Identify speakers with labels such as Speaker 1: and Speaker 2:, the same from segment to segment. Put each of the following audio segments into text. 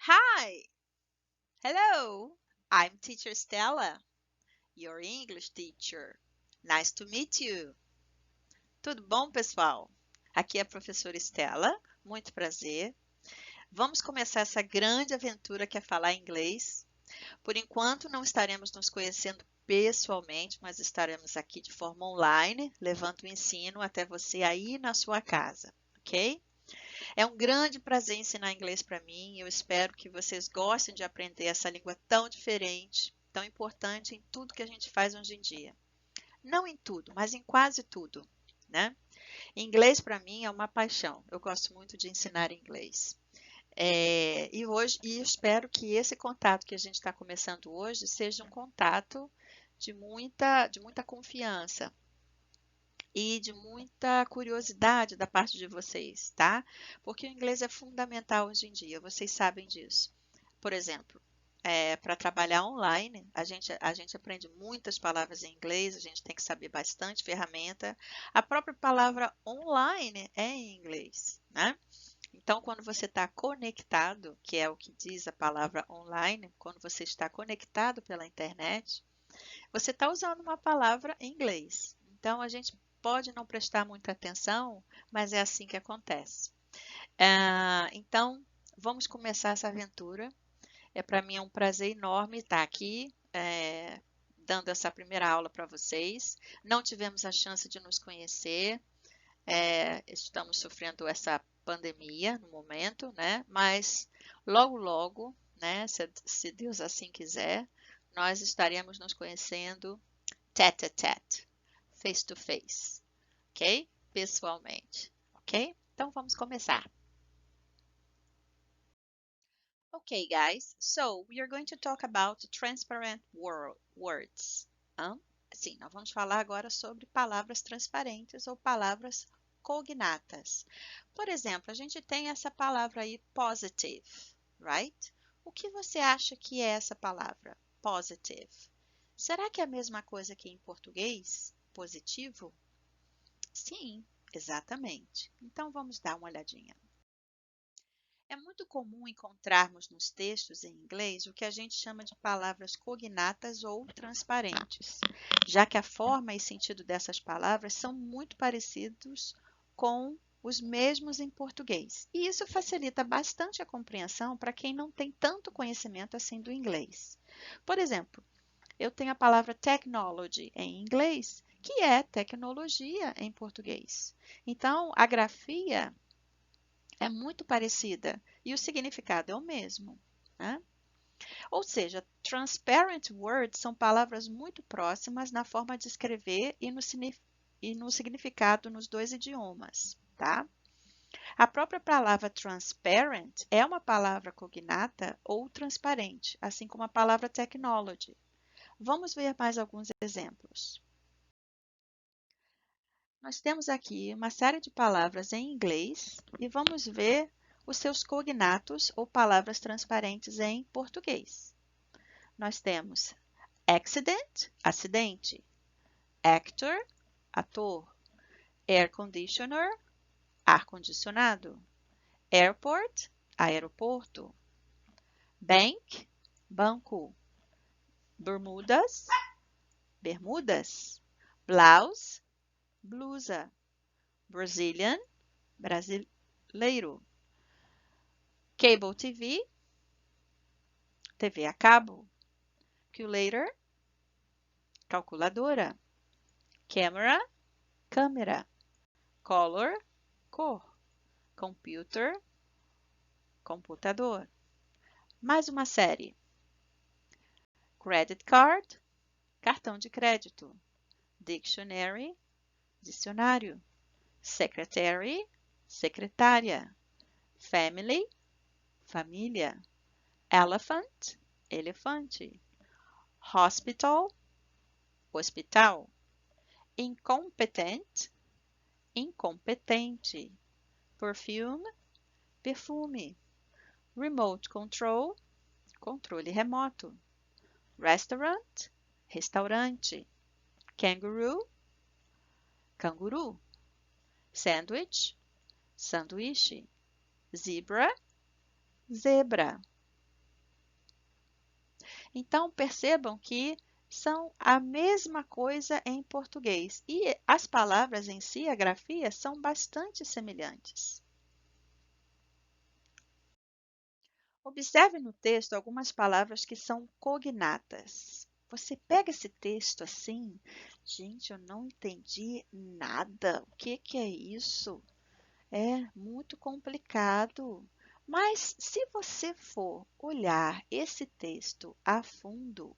Speaker 1: Hi, hello. I'm Teacher Stella, your English teacher. Nice to meet you. Tudo bom, pessoal? Aqui é a professora Stella. Muito prazer. Vamos começar essa grande aventura que é falar inglês. Por enquanto, não estaremos nos conhecendo pessoalmente, mas estaremos aqui de forma online, levando o ensino até você aí na sua casa, ok? É um grande prazer ensinar inglês para mim. Eu espero que vocês gostem de aprender essa língua tão diferente, tão importante em tudo que a gente faz hoje em dia. Não em tudo, mas em quase tudo, né? Inglês para mim é uma paixão. Eu gosto muito de ensinar inglês. E espero que esse contato que a gente está começando hoje seja um contato de muita confiança, e de muita curiosidade da parte de vocês, tá? Porque o inglês é fundamental hoje em dia, vocês sabem disso. Por exemplo, para trabalhar online, a gente aprende muitas palavras em inglês, a gente tem que saber bastante ferramenta. A própria palavra online é em inglês, né? Então, quando você está conectado, que é o que diz a palavra online, quando você está conectado pela internet, você está usando uma palavra em inglês. Então, a gente pode não prestar muita atenção, mas é assim que acontece. Então, vamos começar essa aventura. Para mim é um prazer enorme estar aqui, dando essa primeira aula para vocês. Não tivemos a chance de nos conhecer, estamos sofrendo essa pandemia no momento, né? Mas logo, logo, né? Se Deus assim quiser, nós estaremos nos conhecendo tete a tete, face to face, ok? Pessoalmente, ok? Então vamos começar. Okay, guys, so we are going to talk about transparent words. Sim, nós vamos falar agora sobre palavras transparentes ou palavras cognatas. Por exemplo, a gente tem essa palavra aí, positive, right? O que você acha que é essa palavra, positive? Será que é a mesma coisa que em português? Positivo? Sim, exatamente. Então vamos dar uma olhadinha. É muito comum encontrarmos nos textos em inglês o que a gente chama de palavras cognatas ou transparentes, já que a forma e sentido dessas palavras são muito parecidos com os mesmos em português. E isso facilita bastante a compreensão para quem não tem tanto conhecimento assim do inglês. Por exemplo, eu tenho a palavra technology em inglês, que é tecnologia em português. Então, a grafia é muito parecida e o significado é o mesmo, né? Ou seja, transparent words são palavras muito próximas na forma de escrever e no significado nos dois idiomas, tá? A própria palavra transparent é uma palavra cognata ou transparente, assim como a palavra technology. Vamos ver mais alguns exemplos. Nós temos aqui uma série de palavras em inglês e vamos ver os seus cognatos ou palavras transparentes em português. Nós temos accident, acidente, actor, ator, air conditioner, ar-condicionado, airport, aeroporto, bank, banco, bermudas, bermudas, blouse, blusa, Brazilian, brasileiro, cable TV, TV a cabo, calculator, calculadora, camera, câmera, color, cor, computer, computador. Mais uma série. Credit card, cartão de crédito, dictionary, dicionário, secretary, secretária, family, família, elephant, elefante, hospital, hospital, incompetent, incompetente, perfume, perfume, remote control, controle remoto, restaurant, restaurante, kangaroo, canguru, sandwich, sanduíche, zebra, zebra, Então, percebam que são a mesma coisa em português e as palavras em si, a grafia, são bastante semelhantes. Observe no texto algumas palavras que são cognatas. Você pega esse texto assim, gente, eu não entendi nada. O que que é isso? É muito complicado. Mas se você for olhar esse texto a fundo,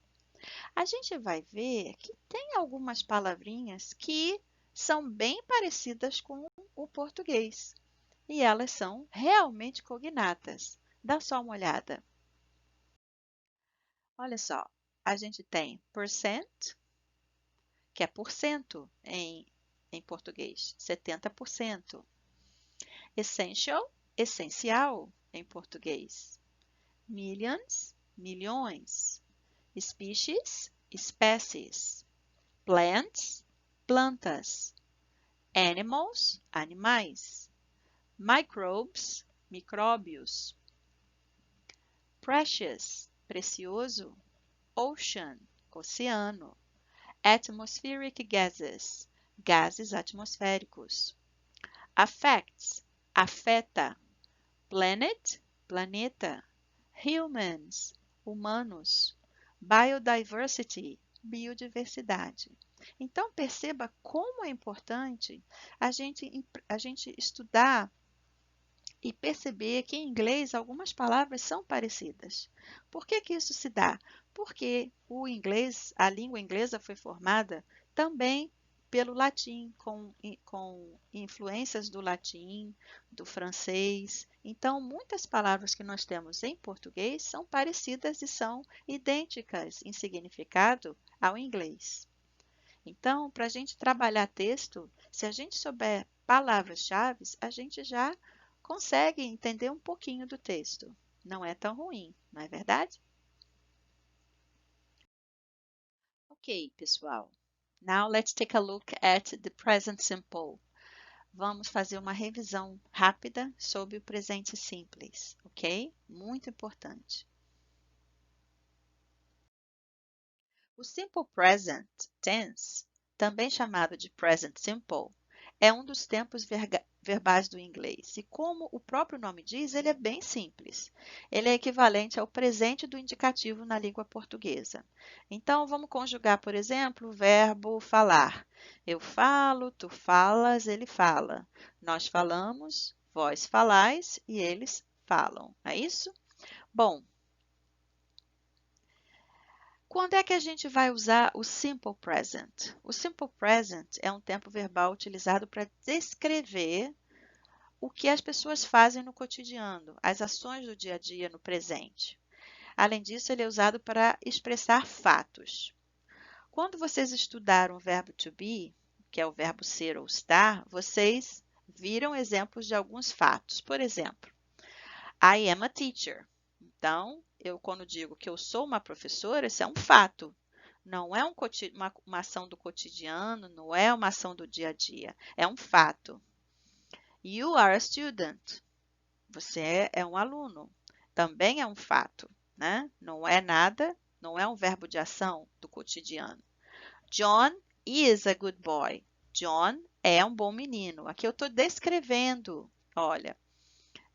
Speaker 1: a gente vai ver que tem algumas palavrinhas que são bem parecidas com o português. E elas são realmente cognatas. Dá só uma olhada. Olha só, a gente tem percent, que é por cento em português, 70%. Essential, essencial em português. Millions, milhões. Species, espécies. Plants, plantas. Animals, animais. Microbes, micróbios. Precious, precioso. Ocean, oceano. Atmospheric gases, gases atmosféricos. Affects, afeta. Planet, planeta. Humans, humanos. Biodiversity, biodiversidade. Então, perceba como é importante a gente estudar e perceber que em inglês algumas palavras são parecidas. Por que que isso se dá? Porque o inglês, a língua inglesa foi formada também pelo latim, com influências do latim, do francês. Então, muitas palavras que nós temos em português são parecidas e são idênticas em significado ao inglês. Então, para a gente trabalhar texto, se a gente souber palavras-chave, a gente já consegue entender um pouquinho do texto. Não é tão ruim, não é verdade? Ok, pessoal. Now let's take a look at the present simple. Vamos fazer uma revisão rápida sobre o presente simples, ok? Muito importante. O simple present tense, também chamado de present simple, é um dos tempos verbais do inglês. E como o próprio nome diz, ele é bem simples. Ele é equivalente ao presente do indicativo na língua portuguesa. Então, vamos conjugar, por exemplo, o verbo falar. Eu falo, tu falas, ele fala. Nós falamos, vós falais e eles falam. É isso? Bom, quando é que a gente vai usar o simple present? O simple present é um tempo verbal utilizado para descrever o que as pessoas fazem no cotidiano, as ações do dia a dia no presente. Além disso, ele é usado para expressar fatos. Quando vocês estudaram o verbo to be, que é o verbo ser ou estar, vocês viram exemplos de alguns fatos. Por exemplo, I am a teacher. Então, eu quando digo que eu sou uma professora, isso é um fato. Não é uma ação do cotidiano, não é uma ação do dia a dia. É um fato. You are a student. Você é um aluno. Também é um fato, né? Não é nada, não é um verbo de ação do cotidiano. John is a good boy. John é um bom menino. Aqui eu estou descrevendo, olha,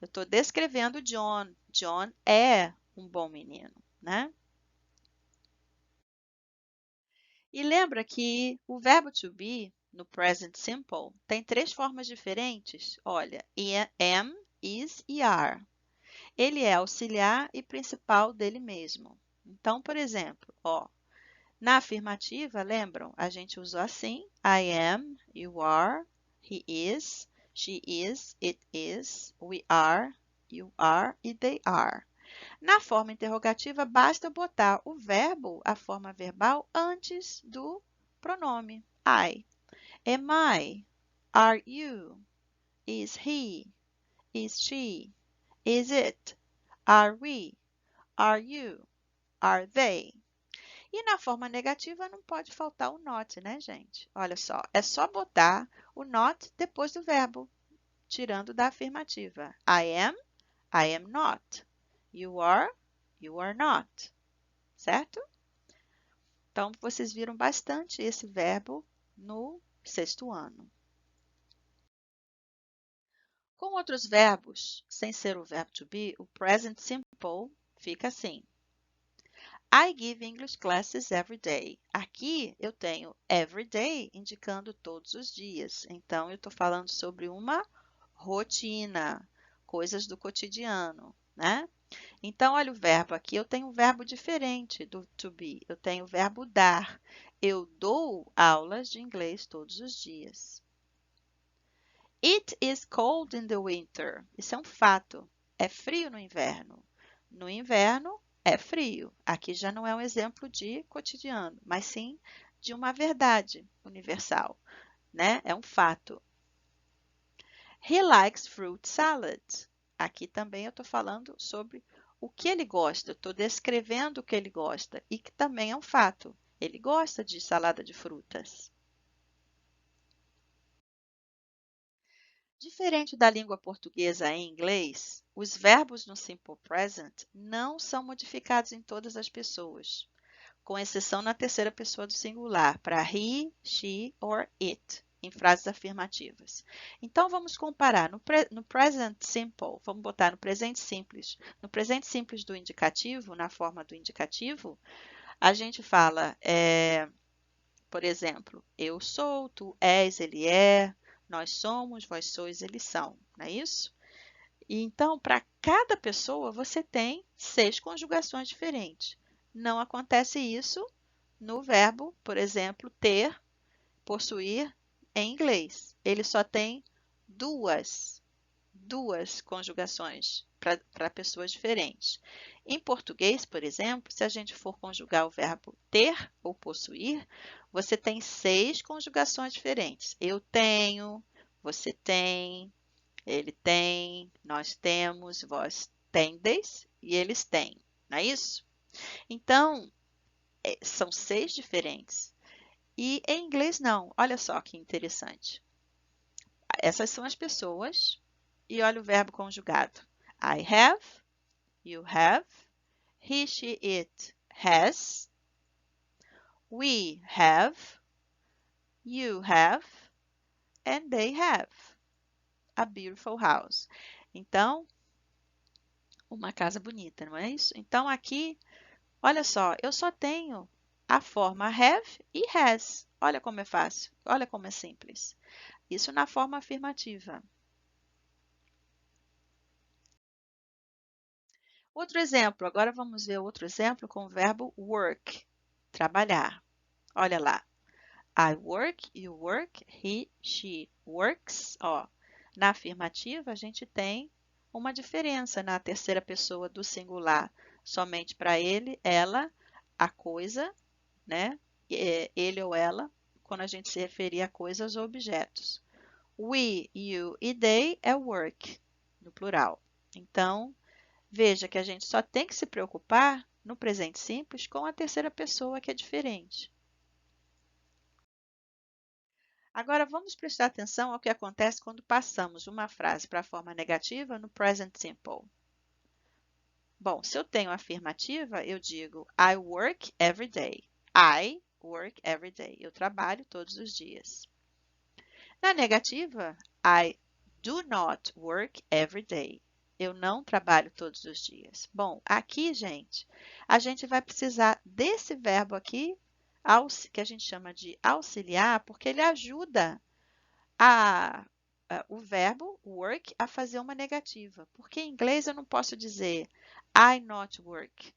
Speaker 1: eu estou descrevendo John. John é um bom menino, né? E lembra que o verbo to be, no present simple, tem três formas diferentes. Olha, am, is e are. Ele é auxiliar e principal dele mesmo. Então, por exemplo, ó, na afirmativa, lembram? A gente usou assim: I am, you are, he is, she is, it is, we are, you are e they are. Na forma interrogativa, basta botar o verbo, a forma verbal, antes do pronome I. Am I? Are you? Is he? Is she? Is it? Are we? Are you? Are they? E na forma negativa não pode faltar o not, né, gente? Olha só, é só botar o not depois do verbo, tirando da afirmativa. I am not. You are not. certo? Então, vocês viram bastante esse verbo no sexto ano. Com outros verbos, sem ser o verbo to be, o present simple fica assim. I give English classes every day. Aqui eu tenho every day indicando todos os dias. Então, eu estou falando sobre uma rotina, coisas do cotidiano, né? Então, olha o verbo aqui. Eu tenho um verbo diferente do to be. Eu tenho o verbo dar. Eu dou aulas de inglês todos os dias. It is cold in the winter. Isso é um fato. É frio no inverno. No inverno é frio. Aqui já não é um exemplo de cotidiano, mas sim de uma verdade universal, né? É um fato. He likes fruit salad. Aqui também eu estou falando sobre o que ele gosta. Eu estou descrevendo o que ele gosta e que também é um fato. Ele gosta de salada de frutas. Diferente da língua portuguesa em inglês, os verbos no Simple Present não são modificados em todas as pessoas, com exceção na terceira pessoa do singular, para he, she or it, em frases afirmativas. Então, vamos comparar. No Present Simple, vamos botar no presente simples. No presente simples do indicativo, na forma do indicativo, a gente fala, por exemplo, eu sou, tu és, ele é, nós somos, vós sois, eles são, não é isso? E então, para cada pessoa, você tem 6 conjugações diferentes. Não acontece isso no verbo, por exemplo, ter, possuir em inglês. Ele só tem duas conjugações para pessoas diferentes. Em português, por exemplo, se a gente for conjugar o verbo ter ou possuir, você tem 6 conjugações diferentes. Eu tenho, você tem, ele tem, nós temos, vós tendes e eles têm. Não é isso? Então, são 6 diferentes. E em inglês, não. Olha só que interessante. Essas são as pessoas. E olha o verbo conjugado. I have, you have, he, she, it has, we have, you have, and they have a beautiful house. Então, uma casa bonita, não é isso? Então, aqui, olha só, eu só tenho a forma have e has. Olha como é fácil, olha como é simples. Isso na forma afirmativa. Outro exemplo, agora vamos ver outro exemplo com o verbo work, trabalhar. Olha lá. I work, you work, he, she works. Ó, na afirmativa, a gente tem uma diferença na terceira pessoa do singular. Somente para ele, ela, a coisa, né? Ele ou ela, quando a gente se referir a coisas ou objetos. We, you e they é work, no plural. Então, veja que a gente só tem que se preocupar no presente simples com a terceira pessoa, que é diferente. Agora, vamos prestar atenção ao que acontece quando passamos uma frase para a forma negativa no present simple. Bom, se eu tenho afirmativa, eu digo I work every day. I work every day. Eu trabalho todos os dias. Na negativa, I do not work every day. Eu não trabalho todos os dias. Bom, aqui, gente, a gente vai precisar desse verbo aqui, que a gente chama de auxiliar, porque ele ajuda o verbo work a fazer uma negativa. Porque em inglês eu não posso dizer I not work.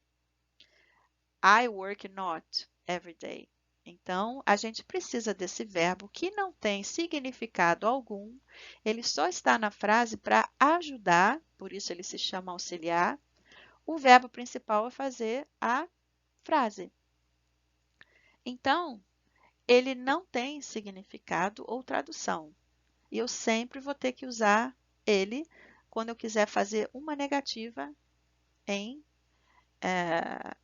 Speaker 1: I work not every day. Então, a gente precisa desse verbo que não tem significado algum, ele só está na frase para ajudar, por isso ele se chama auxiliar, o verbo principal a fazer a frase. Então, ele não tem significado ou tradução. E eu sempre vou ter que usar ele quando eu quiser fazer uma negativa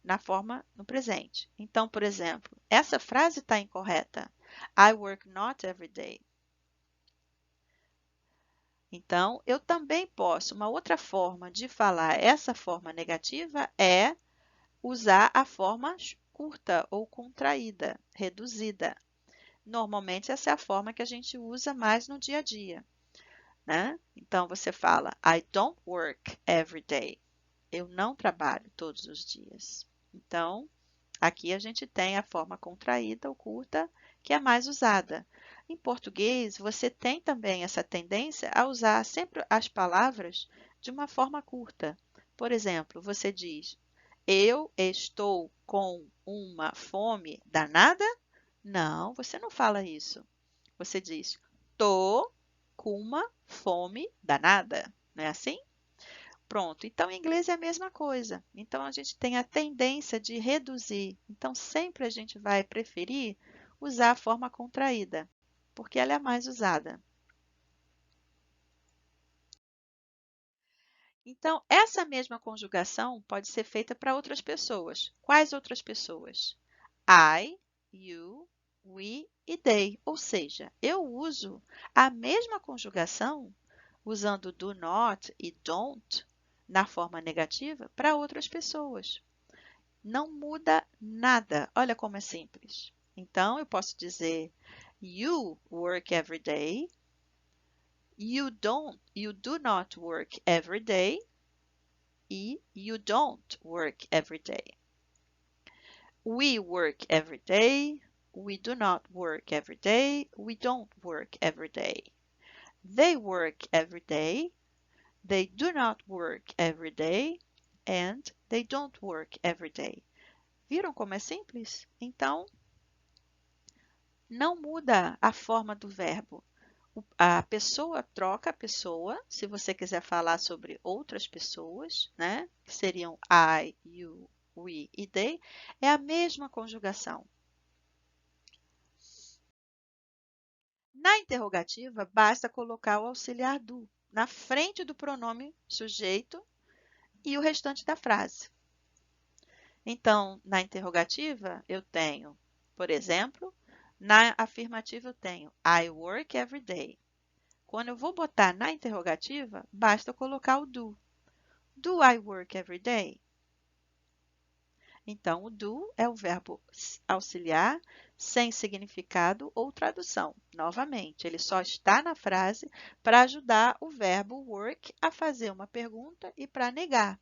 Speaker 1: na forma no presente. Então, por exemplo, essa frase está incorreta. I work not every day. Então, eu também posso, uma outra forma de falar essa forma negativa é usar a forma curta ou contraída, reduzida. Normalmente, essa é a forma que a gente usa mais no dia a dia, né? Então, você fala, I don't work every day. Eu não trabalho todos os dias. Então, aqui a gente tem a forma contraída ou curta, que é mais usada. Em português, você tem também essa tendência a usar sempre as palavras de uma forma curta. Por exemplo, você diz, eu estou com uma fome danada? Não, você não fala isso. Você diz, tô com uma fome danada. Não é assim? Pronto. Então, em inglês é a mesma coisa. Então, a gente tem a tendência de reduzir. Então, sempre a gente vai preferir usar a forma contraída, porque ela é a mais usada. Então, essa mesma conjugação pode ser feita para outras pessoas. Quais outras pessoas? I, you, we e they. Ou seja, eu uso a mesma conjugação usando do not e don't na forma negativa para outras pessoas. Não muda nada. Olha como é simples. Então, eu posso dizer you work every day, you do not work every day e you don't work every day. We work every day, we do not work every day, we don't work every day. They work every day, they do not work every day, and they don't work every day. Viram como é simples? Então, não muda a forma do verbo. A pessoa troca a pessoa, se você quiser falar sobre outras pessoas, né? Que seriam I, you, we e they, é a mesma conjugação. Na interrogativa, basta colocar o auxiliar do na frente do pronome sujeito e o restante da frase. Então, na interrogativa, eu tenho, por exemplo, na afirmativa eu tenho I work every day. Quando eu vou botar na interrogativa, basta colocar o do. Do I work every day? Então, o do é o verbo auxiliar sem significado ou tradução. Novamente, ele só está na frase para ajudar o verbo work a fazer uma pergunta e para negar.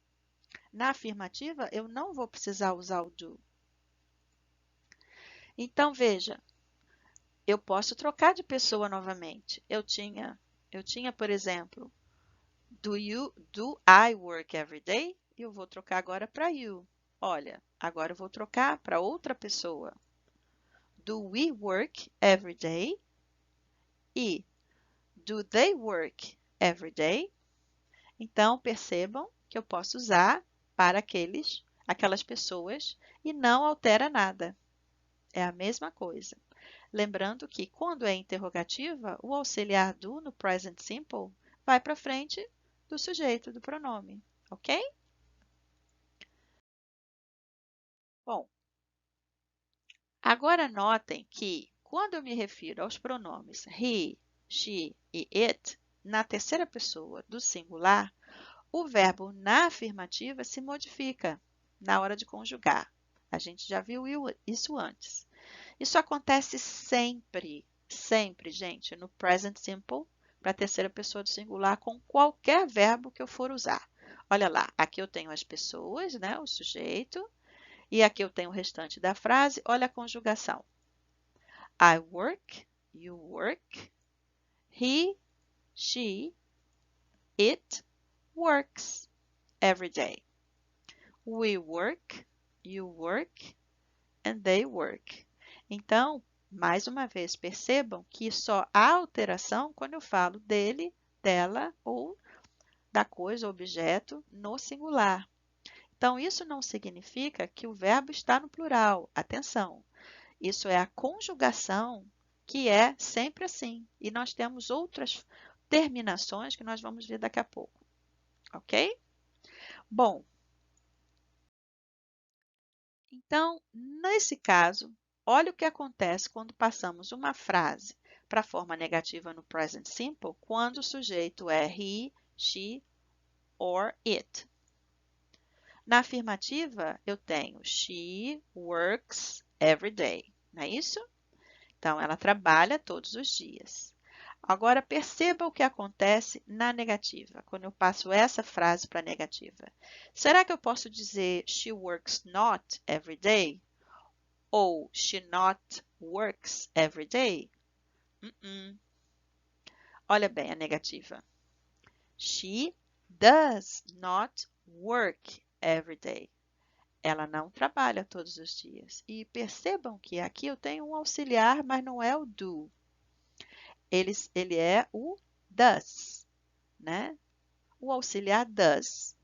Speaker 1: Na afirmativa, eu não vou precisar usar o do. Então, veja, eu posso trocar de pessoa novamente. Eu tinha, por exemplo, do I work every day? E eu vou trocar agora para you. Olha, agora eu vou trocar para outra pessoa. Do we work every day? E do they work every day? Então, percebam que eu posso usar para aquelas pessoas e não altera nada. É a mesma coisa. Lembrando que quando é interrogativa, o auxiliar do no present simple vai para frente do sujeito, do pronome, ok? Bom, agora notem que quando eu me refiro aos pronomes he, she e it, na terceira pessoa do singular, o verbo na afirmativa se modifica na hora de conjugar. A gente já viu isso antes. Isso acontece sempre, sempre, gente, no present simple, para a terceira pessoa do singular, com qualquer verbo que eu for usar. Olha lá, aqui eu tenho as pessoas, né, o sujeito, e aqui eu tenho o restante da frase. Olha a conjugação. I work, you work, he, she, it works every day. We work, you work, and they work. Então, mais uma vez, percebam que só há alteração quando eu falo dele, dela ou da coisa, objeto, no singular. Então, isso não significa que o verbo está no plural. Atenção! Isso é a conjugação que é sempre assim. E nós temos outras terminações que nós vamos ver daqui a pouco. Ok? Bom, então, nesse caso, olha o que acontece quando passamos uma frase para a forma negativa no present simple, quando o sujeito é he, she or it. Na afirmativa, eu tenho she works every day, não é isso? Então, ela trabalha todos os dias. Agora, perceba o que acontece na negativa, quando eu passo essa frase para a negativa. Será que eu posso dizer she works not every day? Ou she not works every day? Olha bem a negativa. She does not work every day. Ela não trabalha todos os dias. E percebam que aqui eu tenho um auxiliar, mas não é o do. Ele é o does, né? O auxiliar does,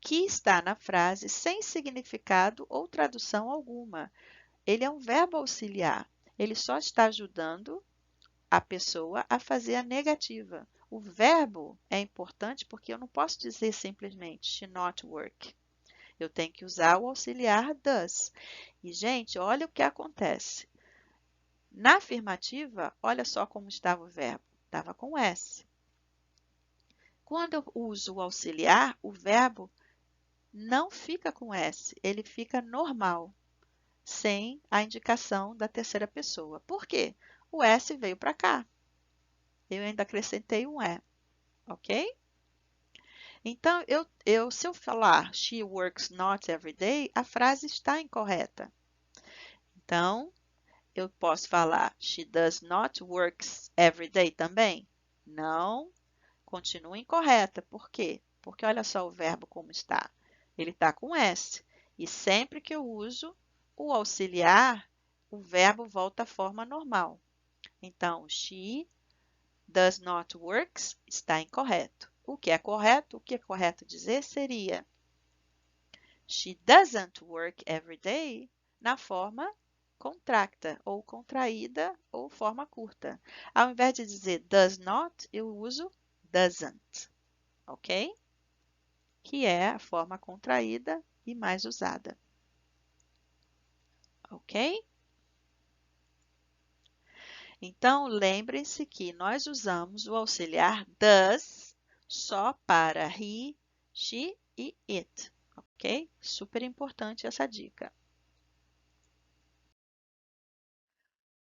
Speaker 1: que está na frase sem significado ou tradução alguma. Ele é um verbo auxiliar. Ele só está ajudando a pessoa a fazer a negativa. O verbo é importante porque eu não posso dizer simplesmente she not work. Eu tenho que usar o auxiliar does. E, gente, olha o que acontece. Na afirmativa, olha só como estava o verbo. Estava com S. Quando eu uso o auxiliar, o verbo não fica com S. Ele fica normal, sem a indicação da terceira pessoa. Por quê? O S veio para cá. Eu ainda acrescentei um E, ok? Então, se eu falar she works not every day, a frase está incorreta. Então, eu posso falar she does not works every day também? Não, continua incorreta. Por quê? Porque olha só o verbo como está. Ele está com S. E sempre que eu uso o auxiliar, o verbo volta à forma normal. Então, she does not works está incorreto. O que é correto? O que é correto dizer seria she doesn't work every day na forma contracta ou contraída ou forma curta. Ao invés de dizer does not, eu uso doesn't, ok? Que é a forma contraída e mais usada, ok? Então, lembrem-se que nós usamos o auxiliar does só para he, she e it, ok? Super importante essa dica.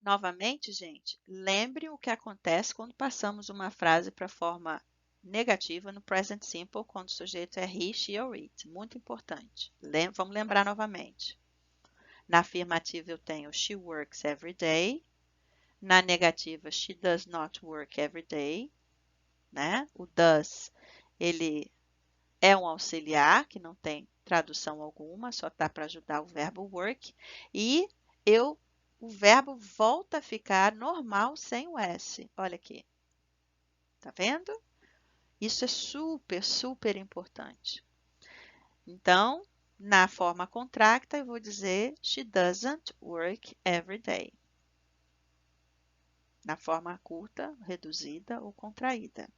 Speaker 1: Novamente, gente, lembre o que acontece quando passamos uma frase para a forma negativa no present simple, quando o sujeito é he, she ou it. Muito importante. Vamos lembrar novamente. Na afirmativa, eu tenho she works every day. Na negativa, she does not work every day, né? O does, ele é um auxiliar, que não tem tradução alguma, só está para ajudar o verbo work. E o verbo volta a ficar normal sem o S. Olha aqui. Tá vendo? Isso é super, super importante. Então, na forma contracta, eu vou dizer she doesn't work every day. Na forma curta, reduzida ou contraída.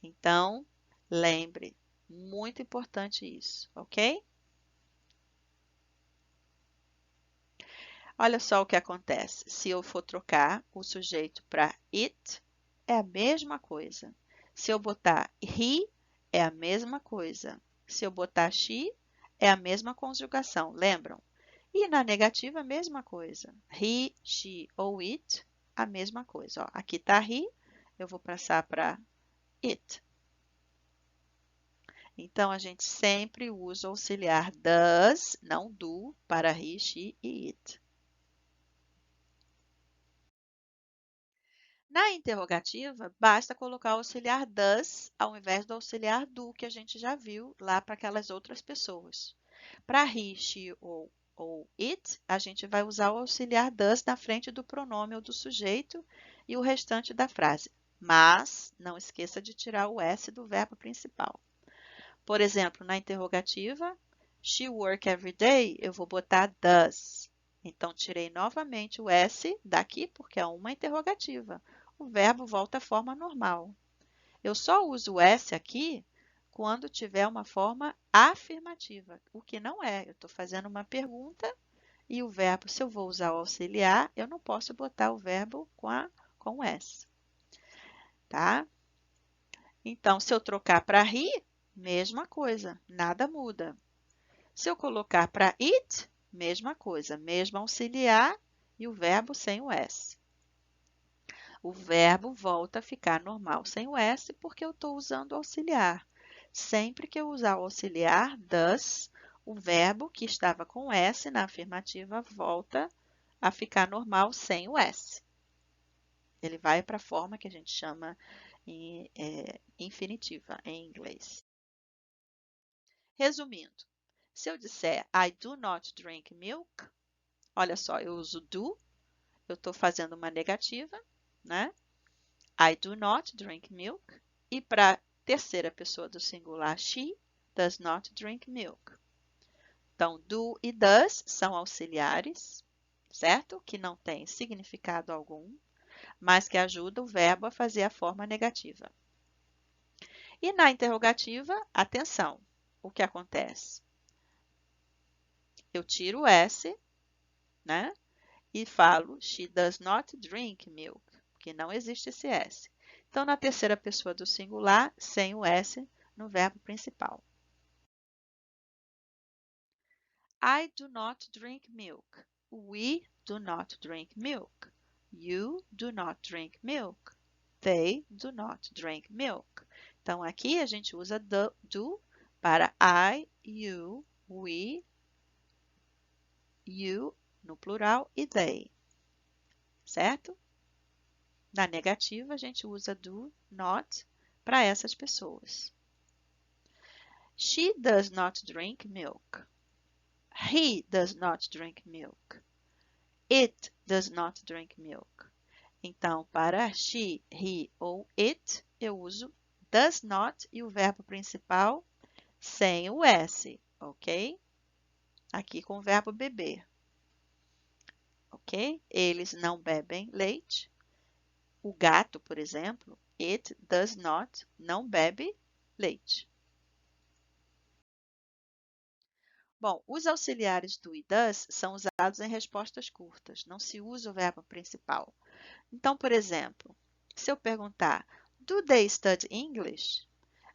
Speaker 1: Então, lembre, muito importante isso, ok? Olha só o que acontece. Se eu for trocar o sujeito para it, é a mesma coisa. Se eu botar he, é a mesma coisa. Se eu botar she, é a mesma conjugação, lembram? E na negativa, a mesma coisa. He, she ou it, a mesma coisa. Ó, aqui está he, eu vou passar para it. Então, a gente sempre usa o auxiliar does, não do, para he, she e it. Na interrogativa, basta colocar o auxiliar does ao invés do auxiliar do, que a gente já viu lá para aquelas outras pessoas. Para he, she ou it, a gente vai usar o auxiliar does na frente do pronome ou do sujeito e o restante da frase. Mas não esqueça de tirar o S do verbo principal. Por exemplo, na interrogativa, she work every day, eu vou botar does. Então, tirei novamente o S daqui porque é uma interrogativa. O verbo volta à forma normal. Eu só uso o S aqui quando tiver uma forma afirmativa, o que não é. Eu estou fazendo uma pergunta e o verbo, se eu vou usar o auxiliar, eu não posso botar o verbo com o S. Tá? Então, se eu trocar para he, mesma coisa, nada muda. Se eu colocar para it, mesma coisa, mesmo auxiliar e o verbo sem o S. O verbo volta a ficar normal sem o S porque eu estou usando o auxiliar. Sempre que eu usar o auxiliar does, o verbo que estava com S na afirmativa volta a ficar normal sem o S. Ele vai para a forma que a gente chama infinitiva em inglês. Resumindo, se eu disser I do not drink milk, olha só, eu uso do, eu estou fazendo uma negativa, né? I do not drink milk. E para a terceira pessoa do singular, she does not drink milk. Então, do e does são auxiliares, certo? Que não têm significado algum, mas que ajudam o verbo a fazer a forma negativa. E na interrogativa, atenção, o que acontece? Eu tiro o S, né? E falo, she does not drink milk, porque não existe esse S. Então, na terceira pessoa do singular, sem o S no verbo principal. I do not drink milk. We do not drink milk. You do not drink milk. They do not drink milk. Então, aqui a gente usa do para I, you, we, you no plural e they, certo? Na negativa, a gente usa do not para essas pessoas. She does not drink milk. He does not drink milk. It does not drink milk. Então, para she, he ou it, eu uso does not e o verbo principal sem o S, ok? Aqui com o verbo beber, ok? Eles não bebem leite. O gato, por exemplo, it does not, não bebe leite. Bom, os auxiliares do e does são usados em respostas curtas, não se usa o verbo principal. Então, por exemplo, se eu perguntar, do they study English?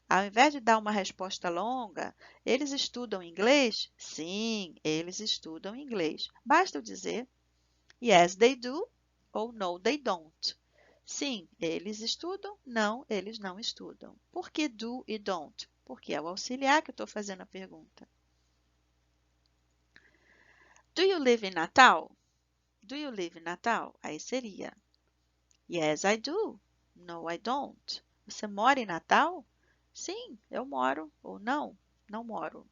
Speaker 1: Ao invés de dar uma resposta longa, eles estudam inglês? Sim, eles estudam inglês. Basta eu dizer yes, they do ou no, they don't. Sim, eles estudam. Não, eles não estudam. Por que do e don't? Porque é o auxiliar que eu estou fazendo a pergunta. Do you live in Natal? Do you live in Natal? Aí seria yes, I do. No, I don't. Você mora em Natal? Sim, eu moro. Ou não, não moro.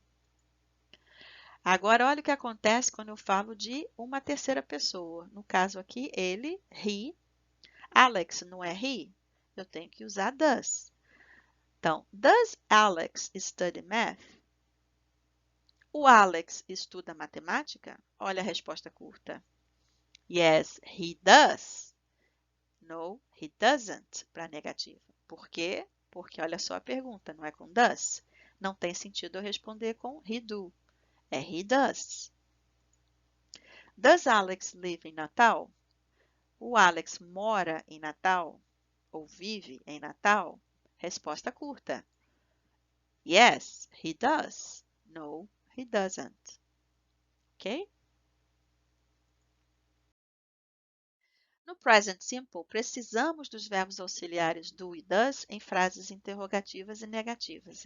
Speaker 1: Agora, olha o que acontece quando eu falo de uma terceira pessoa. No caso aqui, ele, he. Alex não é he? Eu tenho que usar does. Então, does Alex study math? O Alex estuda matemática? Olha a resposta curta. Yes, he does. No, he doesn't, para negativa. Por quê? Porque olha só a pergunta, não é com does. Não tem sentido eu responder com he do. É he does. Does Alex live in Natal? O Alex mora em Natal? Ou vive em Natal? Resposta curta. Yes, he does. No, he doesn't. Ok? No present simple, precisamos dos verbos auxiliares do e does em frases interrogativas e negativas.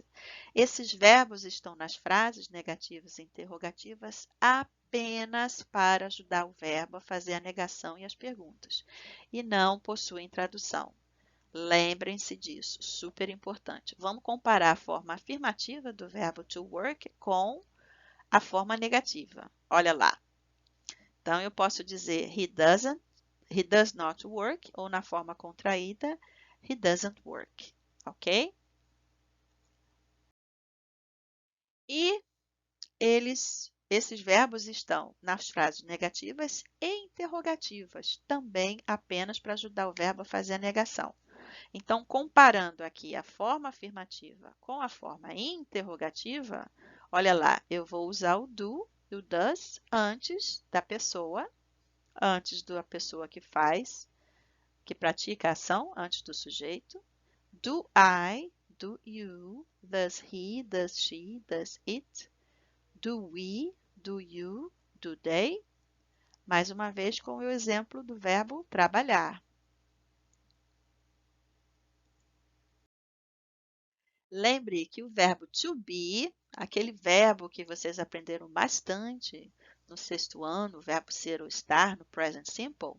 Speaker 1: Esses verbos estão nas frases negativas e interrogativas apenas para ajudar o verbo a fazer a negação e as perguntas, e não possuem tradução. Lembrem-se disso, super importante. Vamos comparar a forma afirmativa do verbo to work com a forma negativa. Olha lá. Então, eu posso dizer he does not work, ou na forma contraída, he doesn't work, ok? E esses verbos estão nas frases negativas e interrogativas, também apenas para ajudar o verbo a fazer a negação. Então, comparando aqui a forma afirmativa com a forma interrogativa, olha lá, eu vou usar o do e o does antes da pessoa, antes da pessoa que faz, que pratica a ação, antes do sujeito. Do I, do you, does he, does she, does it. do we, do you, do they. Mais uma vez com o exemplo do verbo trabalhar. Lembre que o verbo to be, aquele verbo que vocês aprenderam bastante no sexto ano, o verbo ser ou estar, no present simple,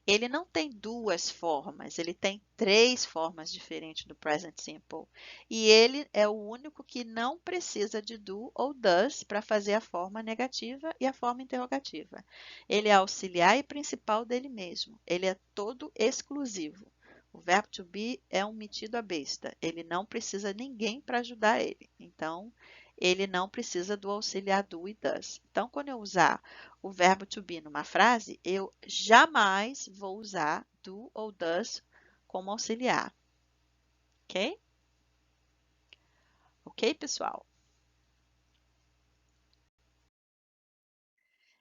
Speaker 1: ele não tem duas formas, ele tem três formas diferentes do present simple. E ele é o único que não precisa de do ou does para fazer a forma negativa e a forma interrogativa. Ele é auxiliar e principal dele mesmo, ele é todo exclusivo. O verbo to be é um metido à besta. Ele não precisa de ninguém para ajudar ele. Então, ele não precisa do auxiliar do e does. Então, quando eu usar o verbo to be numa frase, eu jamais vou usar do ou does como auxiliar. Ok? Ok, pessoal?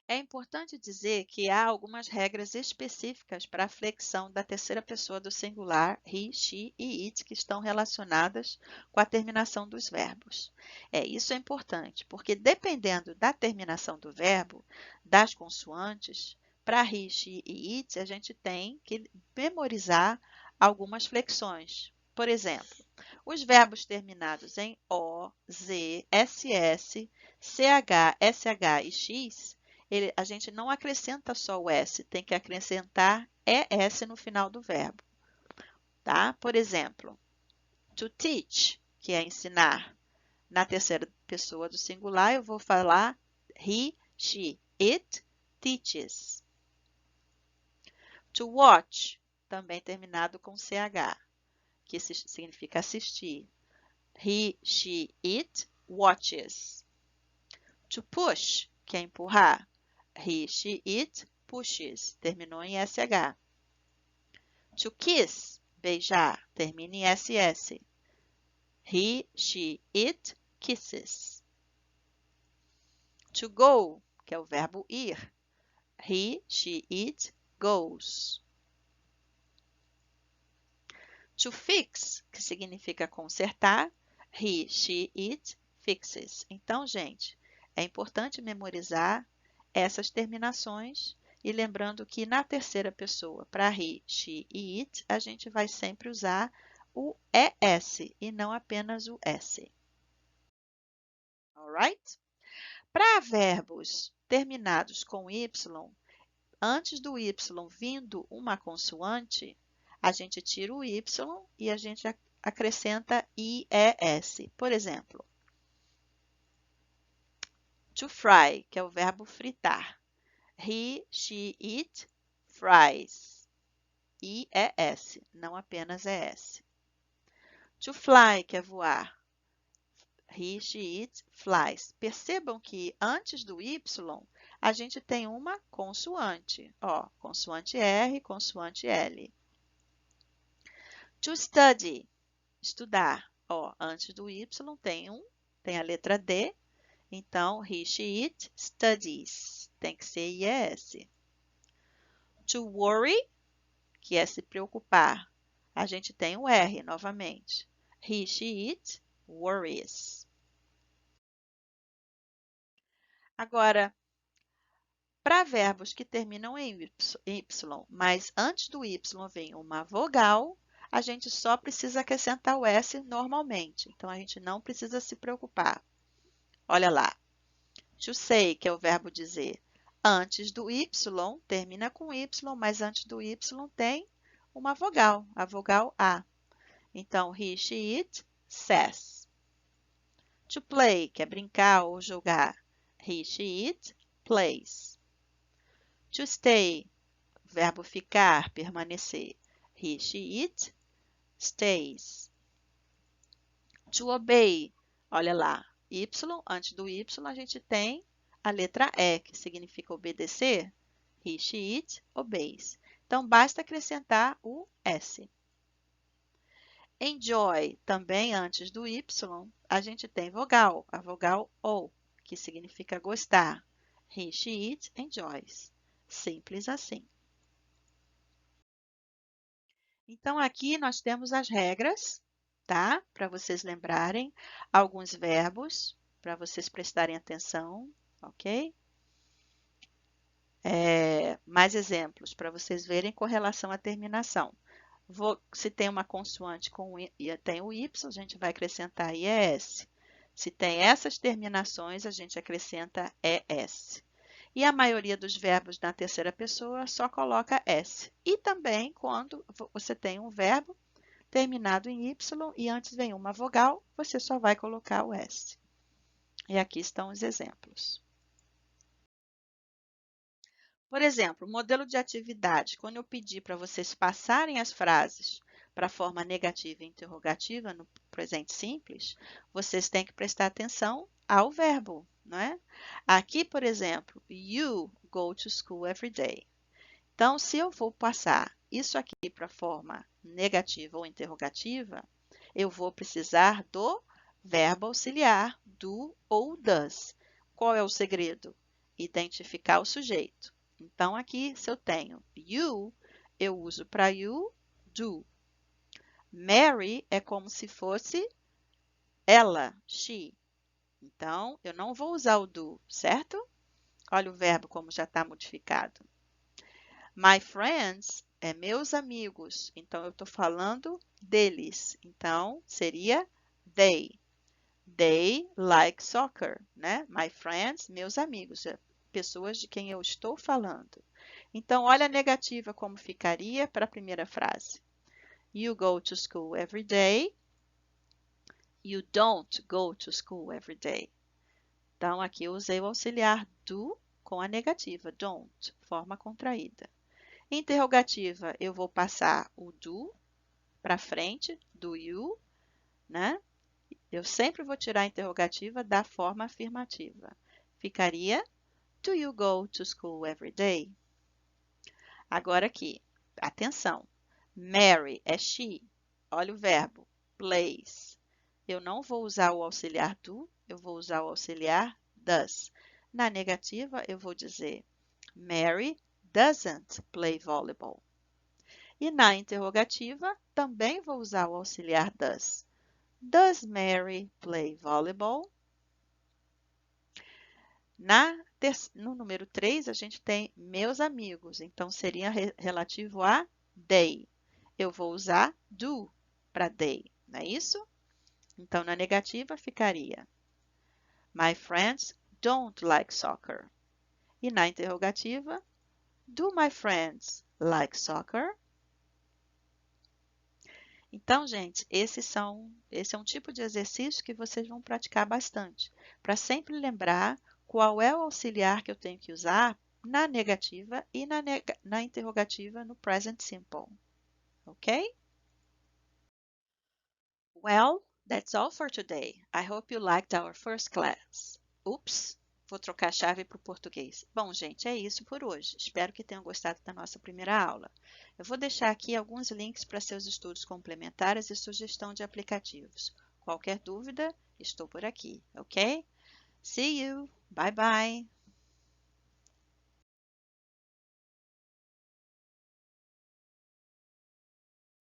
Speaker 1: É importante dizer que há algumas regras específicas para a flexão da terceira pessoa do singular he, she e it que estão relacionadas com a terminação dos verbos. Isso é importante, porque dependendo da terminação do verbo, das consoantes, para he, she e it, a gente tem que memorizar algumas flexões. Por exemplo, os verbos terminados em O, Z, SS, CH, SH e X a gente não acrescenta só o S, tem que acrescentar ES no final do verbo. Tá? Por exemplo, to teach, que é ensinar. Na terceira pessoa do singular, eu vou falar he, she, it teaches. To watch, também terminado com CH, que significa assistir. He, she, it watches. To push, que é empurrar. He, she, it pushes. Terminou em SH. To kiss, beijar. Termina em SS. He, she, it kisses. To go, que é o verbo ir. He, she, it goes. To fix, que significa consertar. He, she, it fixes. Então, gente, é importante memorizar essas terminações e lembrando que na terceira pessoa, para he, she e it, a gente vai sempre usar o ES e não apenas o S. Alright? Para verbos terminados com Y, antes do Y vindo uma consoante, a gente tira o Y e a gente acrescenta IES. Por exemplo, to fry, que é o verbo fritar. He, she, it fries. IES, não apenas ES. To fly, que é voar. He, she, it flies. Percebam que antes do Y, a gente tem uma consoante. Ó, consoante R, consoante L. To study, estudar. Ó, antes do Y tem a letra D. Então, he, she, it studies. Tem que ser IES. To worry, que é se preocupar. A gente tem o R novamente. He, she, it worries. Agora, para verbos que terminam em Y, mas antes do Y vem uma vogal, a gente só precisa acrescentar o S normalmente. Então, a gente não precisa se preocupar. Olha lá. To say, que é o verbo dizer. Antes do Y, termina com Y, mas antes do Y tem uma vogal, a vogal A. Então, he, she, it says. To play, que é brincar ou jogar. He, she, it plays. To stay, verbo ficar, permanecer. He, she, it stays. To obey, olha lá. Y, antes do Y, a gente tem a letra E, que significa obedecer. He, she, it obeys. Então, basta acrescentar o S. Enjoy, também antes do Y, a gente tem vogal, a vogal O, que significa gostar. He, she, it enjoys. Simples assim. Então, aqui nós temos as regras, tá? Para vocês lembrarem alguns verbos. para vocês prestarem atenção, ok? Mais exemplos para vocês verem com relação à terminação. Se tem uma consoante e tem o Y, a gente vai acrescentar IES. Se tem essas terminações, a gente acrescenta ES. E a maioria dos verbos na terceira pessoa só coloca S. E também quando você tem um verbo terminado em Y e antes vem uma vogal, você só vai colocar o S. E aqui estão os exemplos. Por exemplo, modelo de atividade. Quando eu pedir para vocês passarem as frases para a forma negativa e interrogativa no presente simples, vocês têm que prestar atenção ao verbo, não é? Aqui, por exemplo, you go to school every day. Então, se eu vou passar isso aqui para a forma negativa ou interrogativa, eu vou precisar do verbo auxiliar, do ou does. Qual é o segredo? Identificar o sujeito. Então, aqui, se eu tenho you, eu uso para you, do. Mary é como se fosse ela, she. Então, eu não vou usar o do, certo? Olha o verbo como já está modificado. My friends é meus amigos. Então, eu estou falando deles. Então, seria they. They like soccer, né? My friends, meus amigos, pessoas de quem eu estou falando. Então, olha a negativa como ficaria para a primeira frase. You go to school every day. You don't go to school every day. Então, aqui eu usei o auxiliar do com a negativa, don't, forma contraída. Interrogativa, eu vou passar o do para frente, do you, né? Eu sempre vou tirar a interrogativa da forma afirmativa. Ficaria, do you go to school every day? Agora aqui, atenção. Mary é she. Olha o verbo, plays. Eu não vou usar o auxiliar do, eu vou usar o auxiliar does. Na negativa, eu vou dizer Mary doesn't play volleyball. E na interrogativa, também vou usar o auxiliar does. Does Mary play volleyball? No número 3, a gente tem meus amigos, então seria relativo a they. Eu vou usar do para they, não é isso? Então, na negativa, ficaria My friends don't like soccer. E na interrogativa, do my friends like soccer? Então, gente, esse é um tipo de exercício que vocês vão praticar bastante, para sempre lembrar qual é o auxiliar que eu tenho que usar na negativa e na interrogativa no present simple. Ok? Well, that's all for today. I hope you liked our first class. Oops! Vou trocar a chave para o português. Bom, gente, é isso por hoje. Espero que tenham gostado da nossa primeira aula. Eu vou deixar aqui alguns links para seus estudos complementares e sugestão de aplicativos. Qualquer dúvida, estou por aqui, ok? See you! Bye bye!